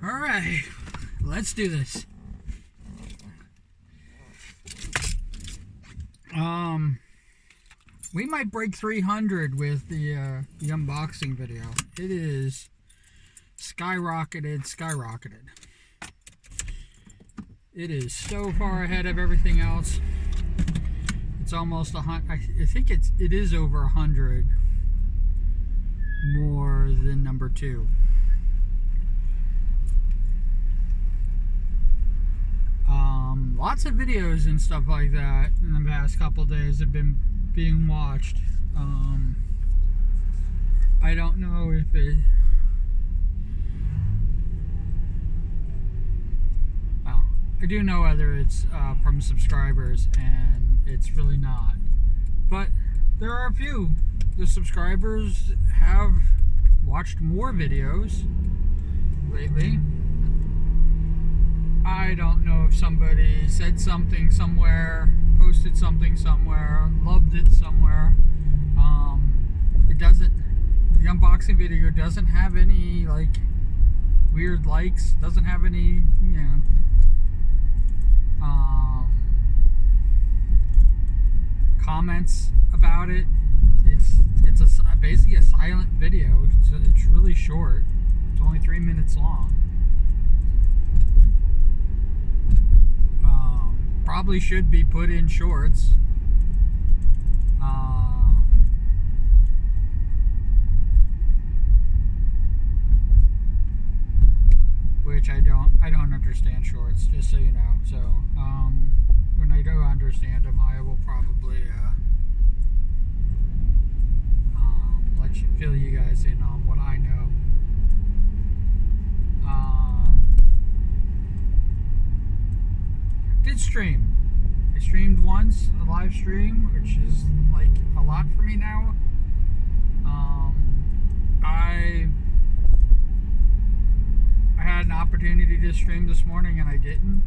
Alright, let's do this. We might break 300 with the unboxing video. It is skyrocketed. It is so far ahead of everything else. It's almost I think it is over 100 more than number 2. Lots of videos and stuff like that in the past couple days have been being watched. I don't know if it... Well, I do know whether it's from subscribers, and it's really not. But there are a few. The subscribers have watched more videos lately. I don't know if somebody said something somewhere, posted something somewhere, loved it somewhere. It doesn't, the unboxing video doesn't have any like weird likes, doesn't have any, comments about it. It's basically a silent video. It's really short. It's only 3 minutes long. Probably should be put in shorts. Which I don't understand shorts, just so you know. So when I do understand them, I will probably fill you guys in on what I know. Did stream. I streamed once, a live stream, which is like a lot for me now. I had an opportunity to stream this morning and I didn't.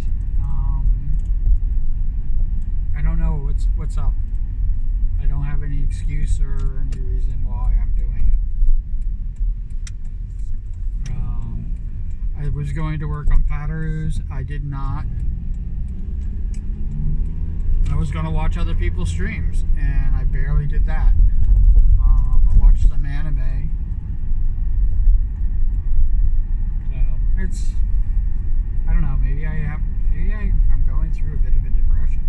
I don't know what's up. I don't have any excuse or any reason why I'm doing it. I was going to work on Patterus. I did not. I was going to watch other people's streams, and I barely did that. I watched some anime. So, I don't know, maybe I'm going through a bit of a depression.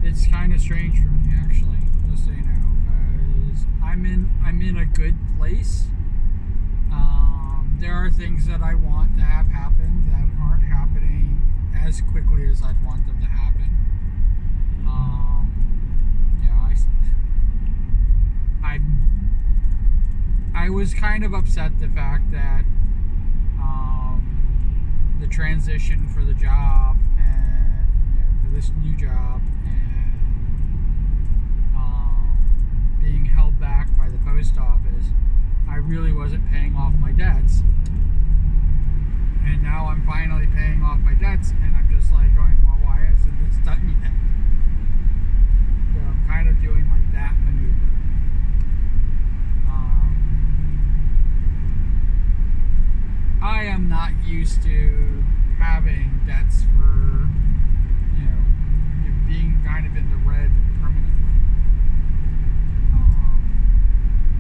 It's kind of strange for me, actually, just so you know, because I'm in a good place. There are things that I want to have happen that aren't happening as quickly as I'd want them to happen. I was kind of upset the fact that the transition for the job and for this new job and being held back by the post office, I really wasn't paying off my debts, and now I'm finally paying off my debts, and I'm just like going, well, why isn't this done yet? So I'm kind of doing like that maneuver. I am not used to having debts for, being kind of in the red permanently.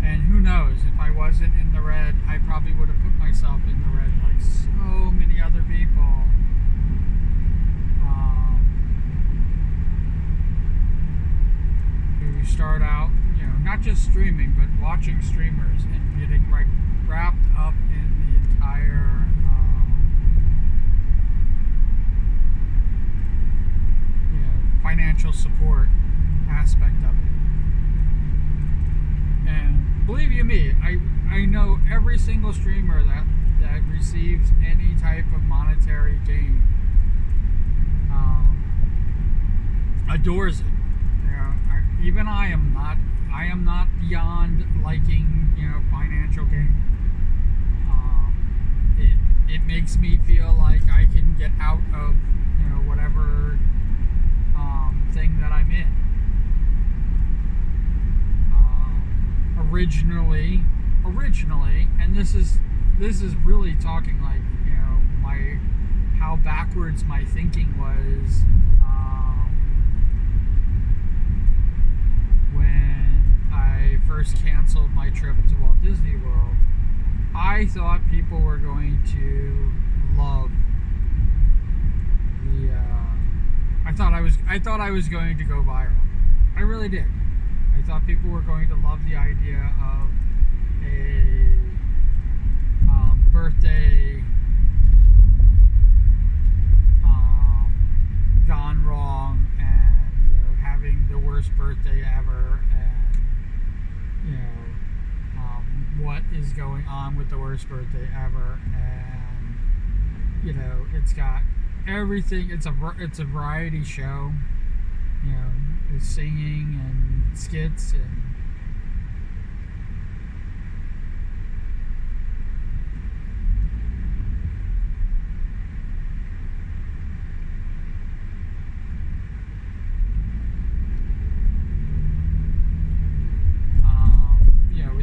And who knows, if I wasn't in the red, I probably would have put myself in the red like so many other people. Who start out, not just streaming, but watching streamers and getting wrapped up in the entire financial support aspect of it. And believe you me, I know every single streamer that receives any type of monetary gain adores it. Even I am not. I am not beyond liking, financial gain. It makes me feel like I can get out of, whatever thing that I'm in. Originally, and this is really talking like, my how backwards my thinking was when I first canceled my trip to Walt Disney World. I thought people were going to love the. I thought I was going to go viral. I really did. I thought people were going to love the idea of a birthday gone wrong, and having the worst birthday ever, and what is going on with the worst birthday ever, and it's got everything. It's a variety show, with singing and skits and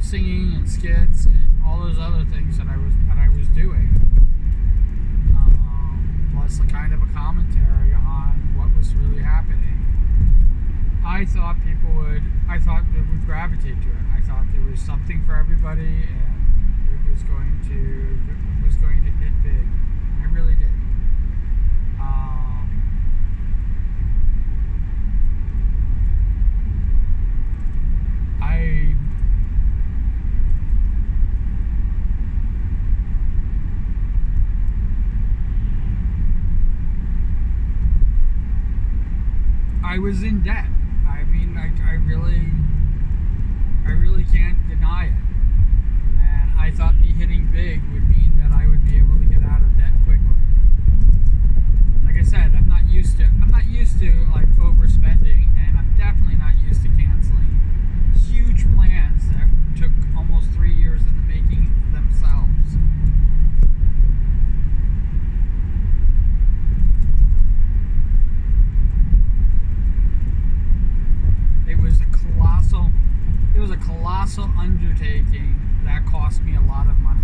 singing and skits and all those other things that I was doing, plus a kind of a commentary on what was really happening. I thought they would gravitate to it. I thought there was something for everybody, and it was going to hit big. I really did. I was in debt. I mean, I really can't deny it. And I thought me hitting big would mean that I would be able to get out of debt quickly. Like I said, I'm not used to like overspending, and I'm definitely not used to canceling huge plans that took almost 3 years in the making themselves. It was a colossal undertaking that cost me a lot of money.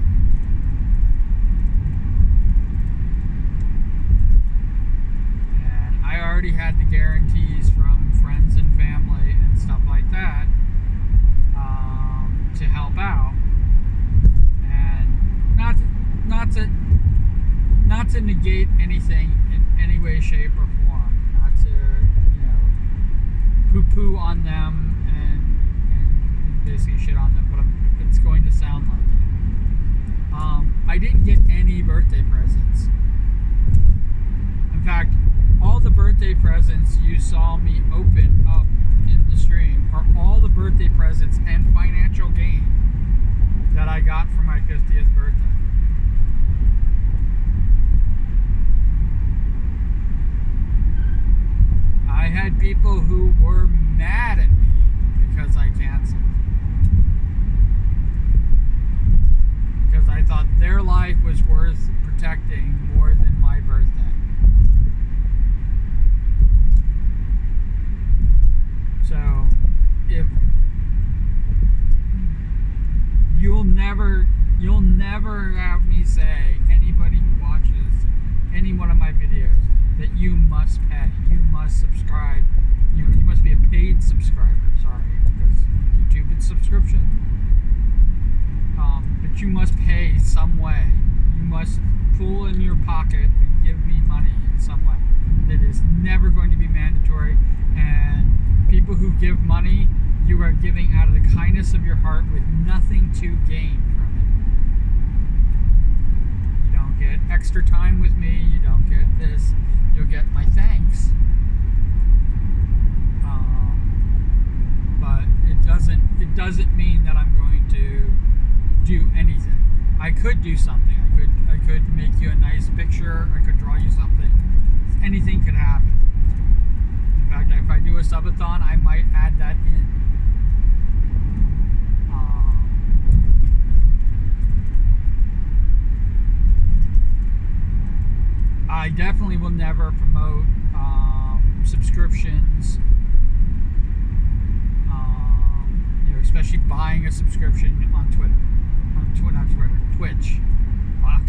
And I already had the guarantees from friends and family and stuff like that to help out, and not to negate anything in any way, shape, or form. Not to poo-poo on them and basically shit on them, but it's going to sound like it. I didn't get any birthday presents. In fact, all the birthday presents you saw me open up in the stream are all the birthday presents and financial gain that I got for my 50th birthday. I had people who were mad at me because I canceled. Because I thought their life was worth protecting more than my birthday. So, if you'll never have me say, anybody who watches any one of my videos, that you must pay, you must subscribe, you must be a paid subscriber, because YouTube, it's subscription. But you must pay some way. You must pull in your pocket and give me money in some way. It is never going to be mandatory, and people who give money, you are giving out of the kindness of your heart with nothing to gain from it. You don't get extra time with me, you don't get this, you'll get my thanks. But it doesn't mean that I'm going to do anything. I could do something. I could make you a nice picture. I could draw you something. Anything could happen. In fact, if I subathon, I might add that in. I definitely will never promote subscriptions, especially buying a subscription on Twitter. Not Twitter, Twitch. Fuck.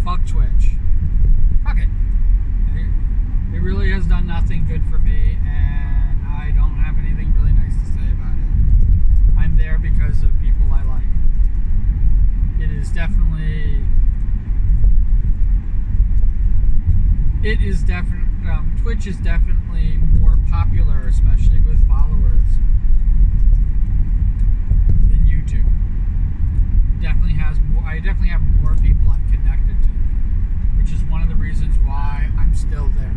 Fuck Twitch. Fuck it. It really has done nothing good for me, and I don't have anything really nice to say about it. I'm there because of people I like. It is definitely... Twitch is definitely more popular, especially with followers, than YouTube. I definitely have more people I'm connected to, which is one of the reasons why I'm still there.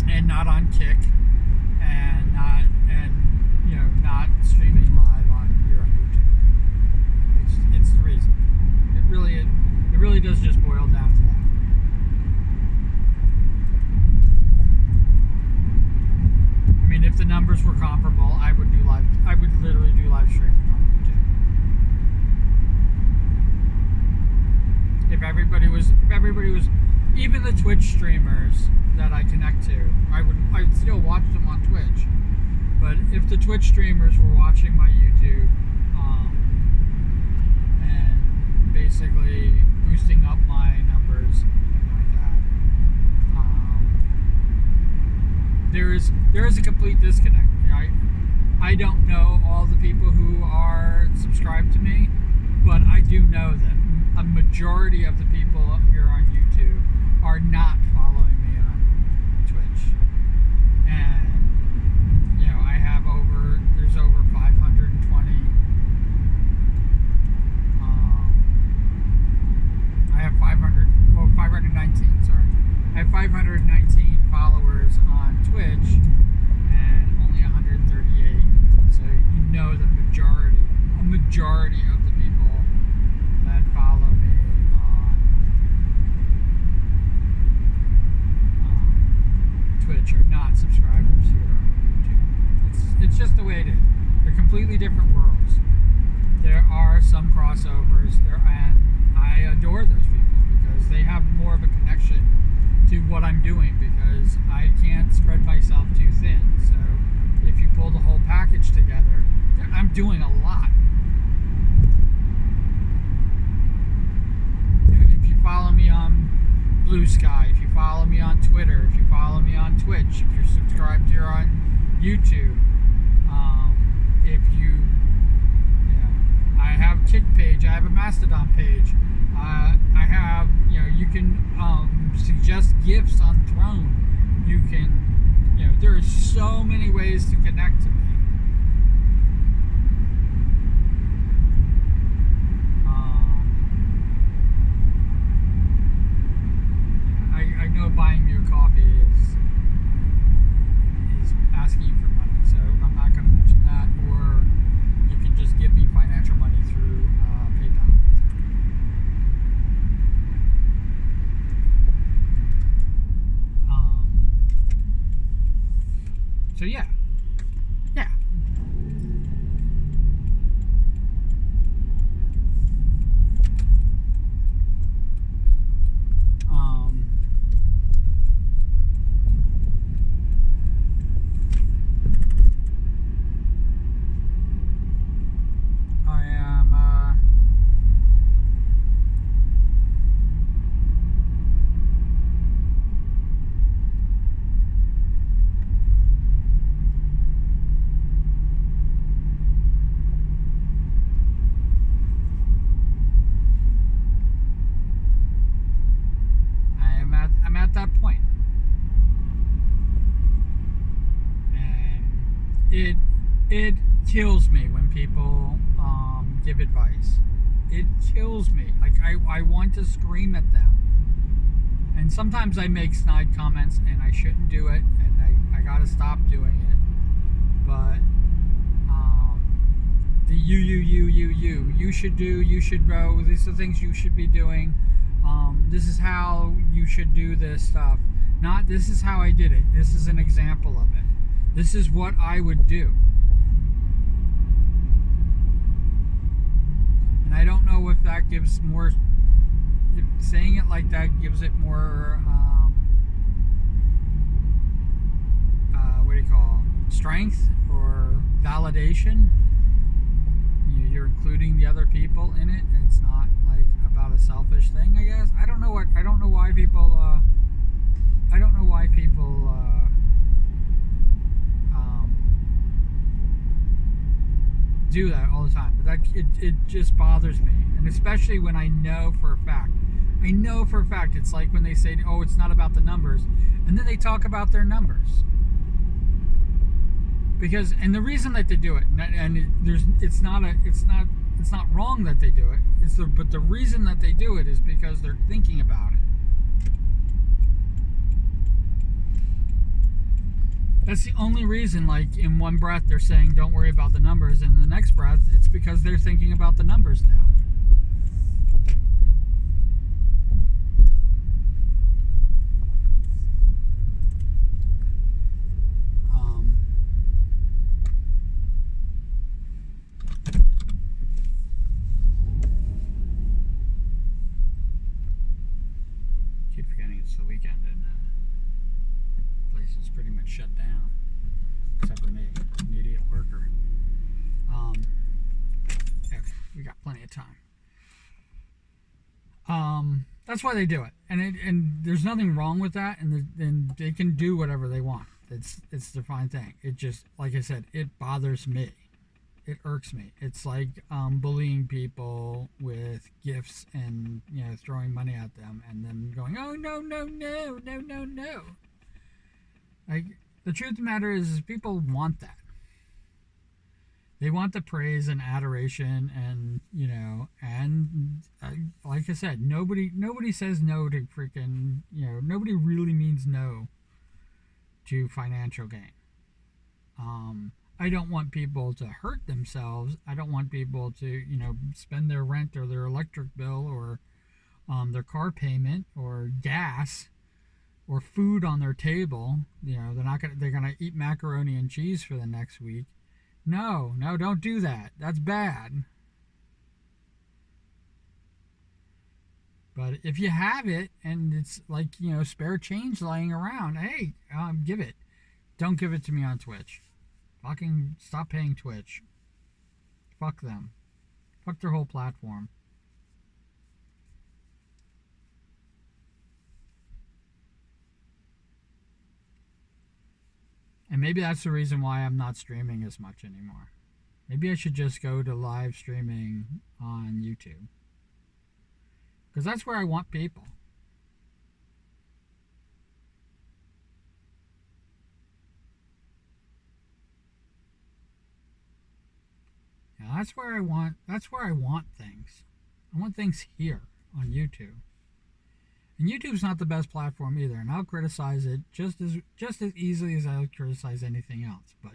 And not on Kick, and not streaming live here on YouTube. It's the reason. It really does just boil down to that. I mean, if the numbers were comparable, I would literally do live streaming on YouTube. If everybody was, even the Twitch streamers that I connect to, I'd still watch them on Twitch. But if the Twitch streamers were watching my YouTube, and basically boosting up my numbers, and like that, there is a complete disconnect. I don't know all the people who are subscribed to me, but I do know that a majority of the people here on YouTube are not following me on Twitch. And there's over 520. I have 519, sorry. I have 519 followers on Twitch and only 138. So you know the majority of the people that follow me on Twitch are not subscribers here on YouTube. It's just the way it is. They're completely different worlds. There are some crossovers there, and I adore those people because they have more of a connection to what I'm doing, because I can't spread myself too thin. So if you pull the whole package together, I'm doing a lot. If you follow me on Blue Sky, if you follow me on Twitter, if you follow me on Twitch, if you're subscribed here on YouTube, I have Kick page, I have a Mastodon page, I have, you can suggest gifts on Throne. You can, there are so many ways to connect to me. I know buying me a coffee is asking you for money, so I'm not going to mention that. Or you can just give me financial money through PayPal. So yeah. I'm at that point. And it kills me when people give advice. It kills me. Like I want to scream at them. And sometimes I make snide comments and I shouldn't do it, and I gotta stop doing it. But the You should do, you should go, these are the things you should be doing. This is how you should do this stuff. Not, this is how I did it. This is an example of it. This is what I would do. And I don't know if that gives more, if saying it like that gives it more, what do you call it? Strength or validation. You're including the other people in it. It's not like about a selfish thing, I guess. I don't know why people do that all the time, but it just bothers me. And especially when I know for a fact it's like when they say, oh, it's not about the numbers, and then they talk about their numbers. Because, and the reason that they do it, it's not wrong that they do it. But the reason that they do it is because they're thinking about it. That's the only reason. Like, in one breath they're saying don't worry about the numbers, and in the next breath it's because they're thinking about the numbers now. Keep forgetting it's the weekend and the place is pretty much shut down, except for me, an idiot worker. Yeah, we got plenty of time. That's why they do it, and there's nothing wrong with that, and they can do whatever they want. It's their fine thing. It just, like I said, it bothers me. It irks me. It's like bullying people with gifts and, you know, throwing money at them and then going, oh, no. Like, the truth of the matter is people want that. They want the praise and adoration, and, you know, and like I said, nobody says no to freaking, you know, nobody really means no to financial gain. I don't want people to hurt themselves. I don't want people to, you know, spend their rent or their electric bill or their car payment or gas or food on their table. You know, they're gonna eat macaroni and cheese for the next week. No, don't do that. That's bad. But if you have it and it's like, you know, spare change lying around, hey, give it. Don't give it to me on Twitch. Fucking stop paying Twitch. Fuck them. Fuck their whole platform. And maybe that's the reason why I'm not streaming as much anymore. Maybe I should just go to live streaming on YouTube. Because that's where I want people. Yeah, that's where I want things. I want things here on YouTube. And YouTube's not the best platform either, and I'll criticize it just as easily as I'll criticize anything else. But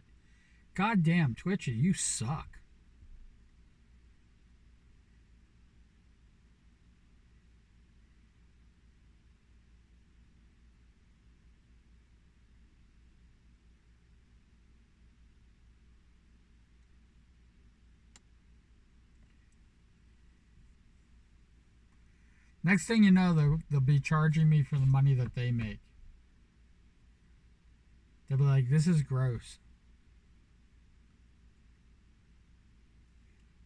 goddamn, Twitch, you suck. Next thing you know, they'll be charging me for the money that they make. They'll be like, this is gross.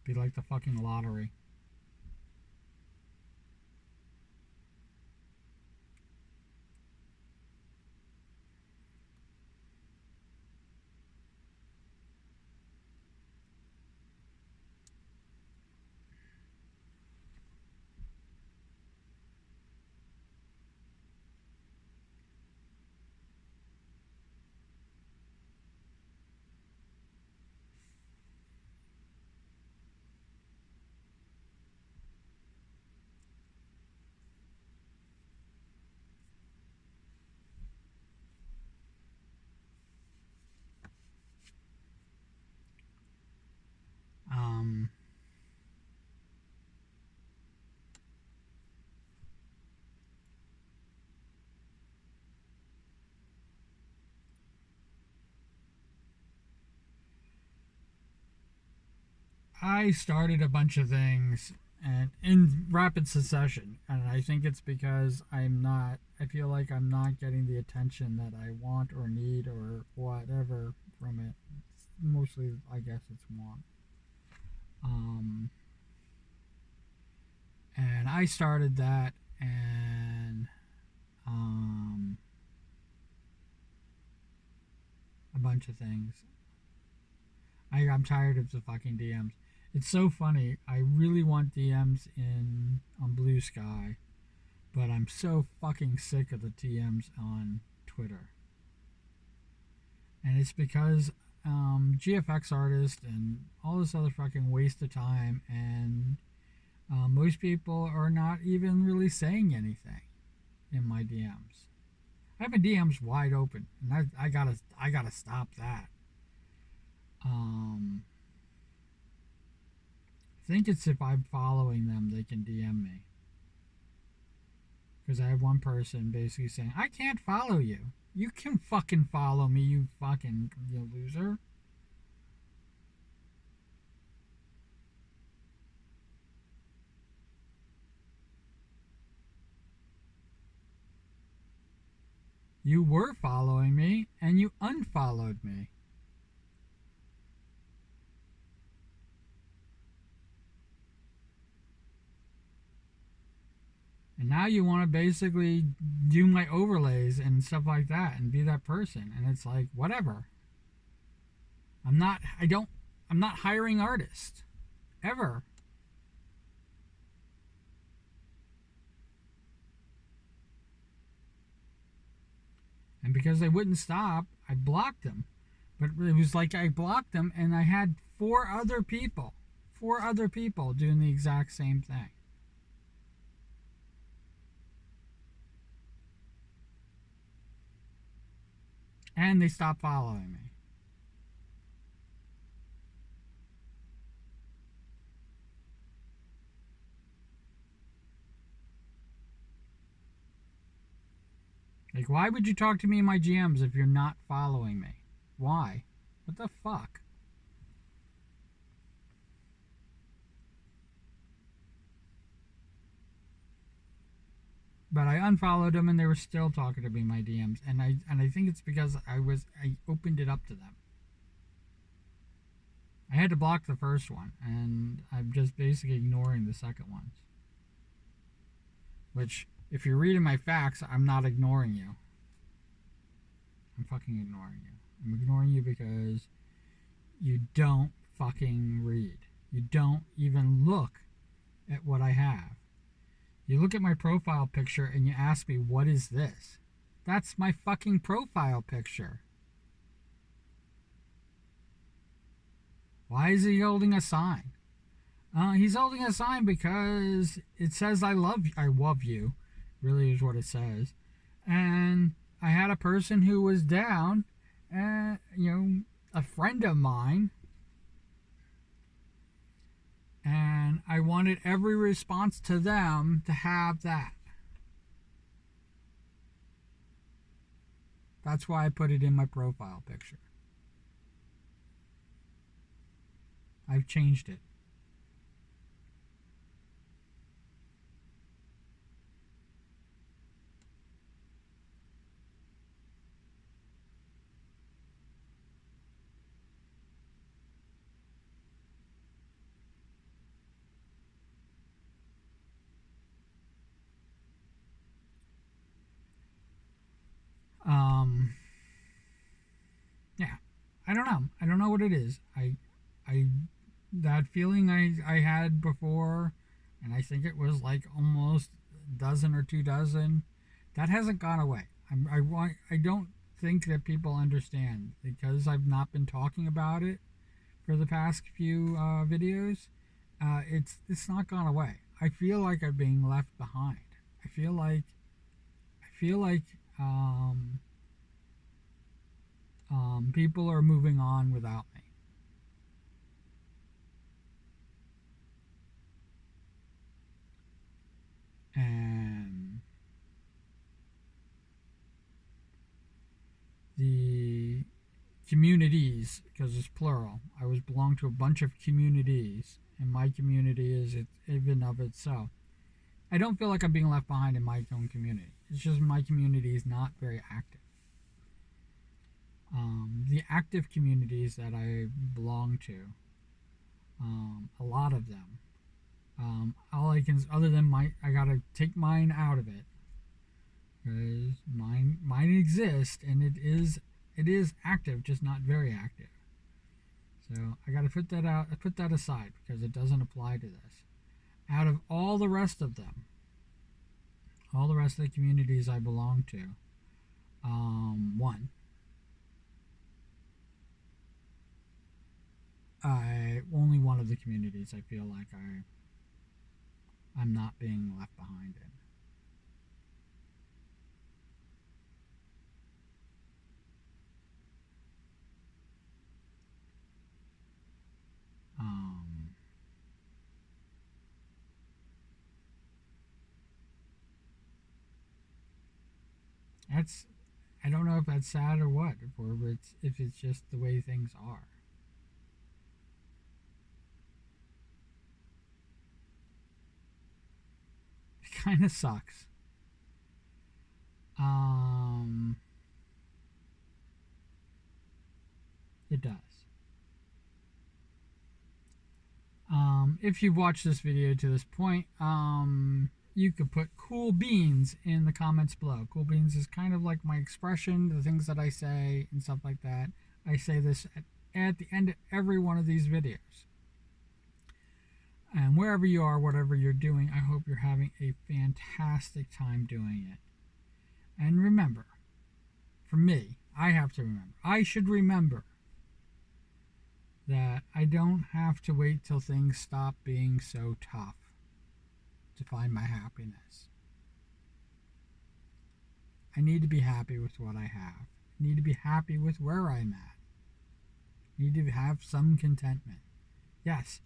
Be like the fucking lottery. I started a bunch of things and in rapid succession, and I think it's because I feel like I'm not getting the attention that I want or need or whatever from it. It's mostly, I guess it's want. Um, and I started that, and um, a bunch of things. I'm tired of the fucking DMs. It's so funny. I really want DMs in on Blue Sky, but I'm so fucking sick of the DMs on Twitter. And it's because GFX artists and all this other fucking waste of time, and most people are not even really saying anything in my DMs. I have my DMs wide open, and I gotta stop that. Um, I think it's if I'm following them, they can DM me. Because I have one person basically saying, I can't follow you. You can fucking follow me, you fucking loser. You were following me and you unfollowed me. And now you want to basically do my overlays and stuff like that and be that person. And it's like, whatever. I'm not hiring artists. Ever. And because they wouldn't stop, I blocked them. But it was like I blocked them and I had four other people doing the exact same thing. And they stopped following me. Like, why would you talk to me in my GMs if you're not following me? Why? What the fuck? But I unfollowed them and they were still talking to me in my DMs, and I think it's because I opened it up to them. I had to block the first one, and I'm just basically ignoring the second ones. Which, if you're reading my facts, I'm not ignoring you. I'm fucking ignoring you. I'm ignoring you because you don't fucking read. You don't even look at what I have. You look at my profile picture and you ask me, what is this? That's my fucking profile picture. Why is he holding a sign? He's holding a sign because it says I love you, really is what it says. And I had a person who was down, a friend of mine, and I wanted every response to them to have that. That's why I put it in my profile picture. I've changed it. Um, yeah, I don't know. I don't know what it is. I that feeling I had before, and I think it was like almost a dozen or 2 dozen. That hasn't gone away. I don't think that people understand because I've not been talking about it for the past few videos. It's not gone away. I feel like I'm being left behind. I feel like um, people are moving on without me. And the communities, because it's plural. I was belong to a bunch of communities, and my community is it even of itself. I don't feel like I'm being left behind in my own community. It's just my community is not very active. The active communities that I belong to, a lot of them, all I can, other than I gotta take mine out of it, because mine exists, and it is active, just not very active. So I gotta put that aside, because it doesn't apply to this. Out of all the rest of them, all the rest of the communities I belong to, only one of the communities I feel like I'm not being left behind in. That's, I don't know if that's sad or what, or if it's just the way things are. It kind of sucks. It does. If you've watched this video to this point, you could put cool beans in the comments below. Cool beans is kind of like my expression, the things that I say and stuff like that. I say this at the end of every one of these videos. And wherever you are, whatever you're doing, I hope you're having a fantastic time doing it. And remember, for me, I should remember that I don't have to wait till things stop being so tough to find my happiness. I need to be happy with what I have. I need to be happy with where I'm at. I need to have some contentment. Yes,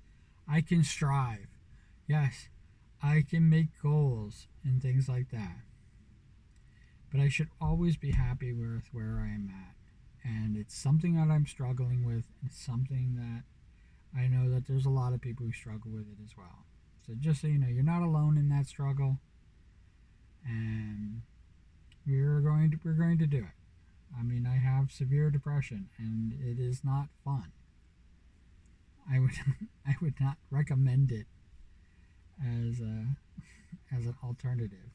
I can strive. Yes, I can make goals and things like that. But I should always be happy with where I am at. And it's something that I'm struggling with. It's something that I know that there's a lot of people who struggle with it as well. So just so you know, you're not alone in that struggle. And we're going to do it. I mean, I have severe depression, and it is not fun. I would not recommend it as an alternative.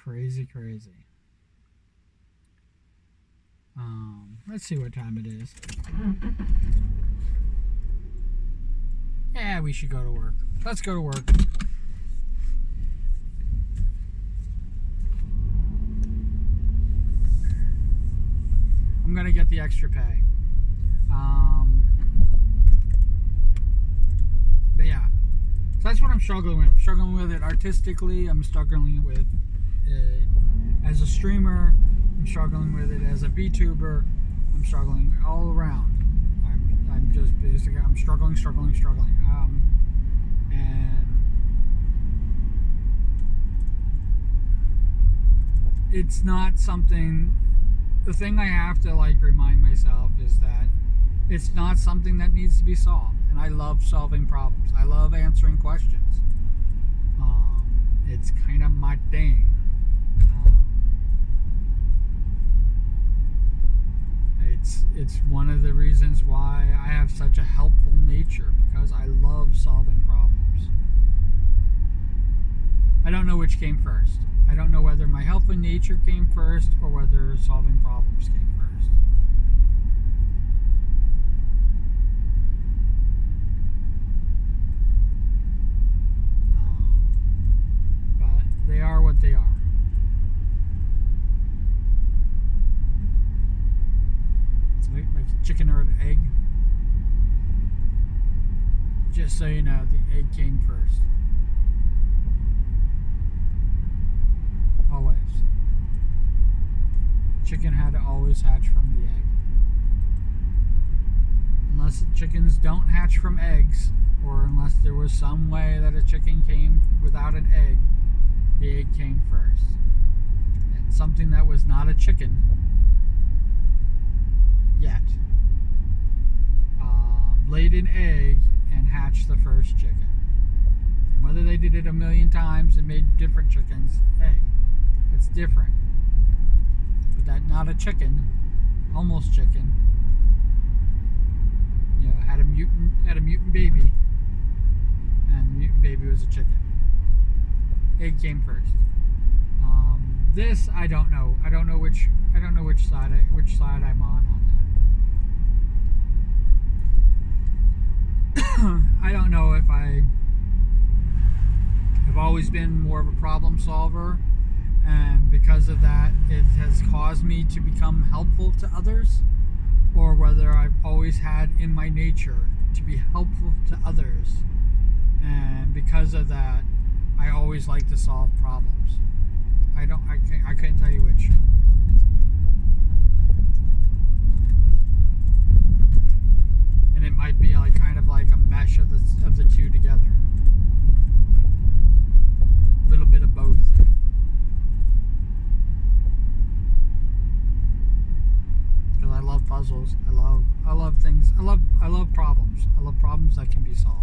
Crazy. Let's see what time it is. Yeah, we should go to work. Let's go to work. I'm gonna get the extra pay. But yeah, so that's what I'm struggling with. I'm struggling with it artistically. I'm struggling with it as a streamer. I'm struggling with it as a VTuber. I'm struggling all around. I'm just basically, I'm struggling. And it's not something, the thing I have to remind myself is that it's not something that needs to be solved. And I love solving problems. I love answering questions. It's kind of my thing. It's one of the reasons why I have such a helpful nature, because I love solving problems. I don't know which came first. I don't know whether my helpful nature came first or whether solving problems came first. But they are what they are. My chicken or an egg. Just so you know, the egg came first. Always. Chicken had to always hatch from the egg. unless chickens don't hatch from eggs, or unless there was some way that a chicken came without an egg, the egg came first. And something that was not a chicken yet laid an egg and hatched the first chicken. And whether they did it a million times and made different chickens, hey, it's different. But that not a chicken, almost chicken, had a mutant baby, and the mutant baby was a chicken. Egg came first. This I don't know. I don't know which side I'm on that. I don't know if I have always been more of a problem solver, and because of that it has caused me to become helpful to others, or whether I've always had in my nature to be helpful to others, and because of that I always like to solve problems. I can't tell you which. And it might be like kind of like a mesh of the two together. A little bit of both. Because I love puzzles. I love things. I love problems. I love problems that can be solved.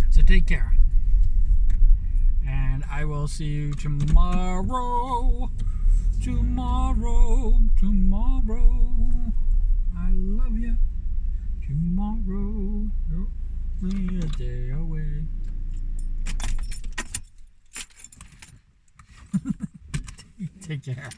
So take care. And I will see you tomorrow. Tomorrow. I love you. Tomorrow. You're only a day away. Take care.